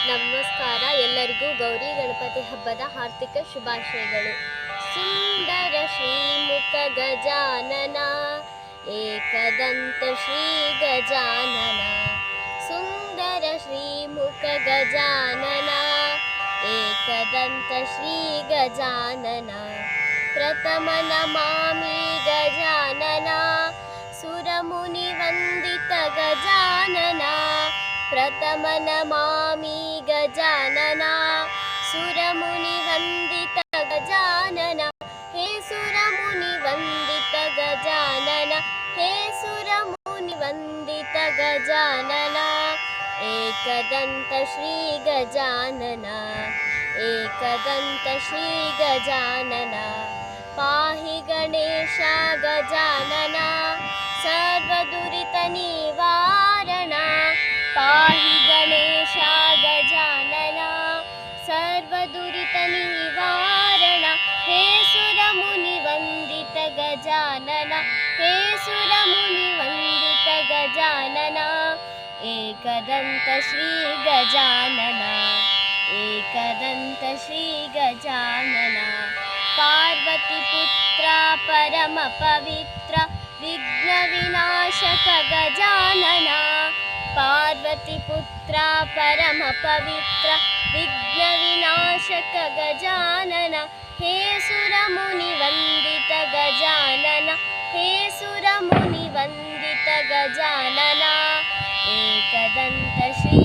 ನಮಸ್ಕಾರ. ಎಲ್ಲರಿಗೂ ಗೌರಿ ಗಣಪತಿ ಹಬ್ಬದ ಆರ್ಥಿಕ ಶುಭಾಶಯಗಳು. ಸುಂದರ ಶ್ರೀಮುಖ ಗಜಾನನ ಏಕದಂತ ಶ್ರೀ ಗಜಾನನ. ಸುಂದರ ಶ್ರೀಮುಖ ಗಜಾನನ ಏಕದಂತ ಶ್ರೀ ಗಜಾನನ. ಪ್ರಥಮ ನಮಾಮಿ ಗಜಾನನ ಸುರಮುನಿ ವಂದಿತ ಗಜಾನನ. ಪ್ರಥಮ ನಮಾಮಿ ಗಜಾನನ ಸುರಮುನಿ ವಂದಿತ ಗಜಾನನ. ಹೇ ಸುರಮುನಿ ವಂದಿತ ಗಜಾನನ, ಹೇ ಸುರಮುನಿ ವಂದಿತ ಗಜಾನನ. ಏಕದಂತ ಶ್ರೀ ಗಜಾನನ, ಏಕದಂತ ಶ್ರೀ ಗಜಾನನ. ಪಾಹಿ ಗಣೇಶ ಗಜಾನನ ಸರ್ವದುರಿತ ನಿವಾರಣ. ಪಾಹಿ ಗಣೇಶ ಗಜಾನನ ಸರ್ವದುರಿತ ನಿವಾರಣ. ಹೇ ಸುರಮುನಿ ವಂದಿತ ಗಜಾನನ, ಹೇ ಸುರಮುನಿ ವಂದಿತ ಗಜಾನನ. ಏಕದಂತ ಶ್ರೀ ಗಜಾನನ, ಏಕದಂತ ಶ್ರೀ ಗಜಾನನ. ಪಾರ್ವತಿ ಪುತ್ರ ಪರಮ ಪವಿತ್ರ ವಿಘ್ನ ವಿನಾಶಕ ಗಜಾನನ. ಪಾರ್ವತಿ ಪುತ್ರ ಪರಮ ಪವಿತ್ರ ವಿಘ್ನ ವಿನಾಶಕ ಗಜಾನನ. ಹೇ ಸುರಮುನಿ ವಂದಿತ ಗಜಾನನ, ಹೇ ಸುರಮುನಿ ವಂದಿತ ಗಜಾನನ. ಏಕದಂತ ಶ್ರೀ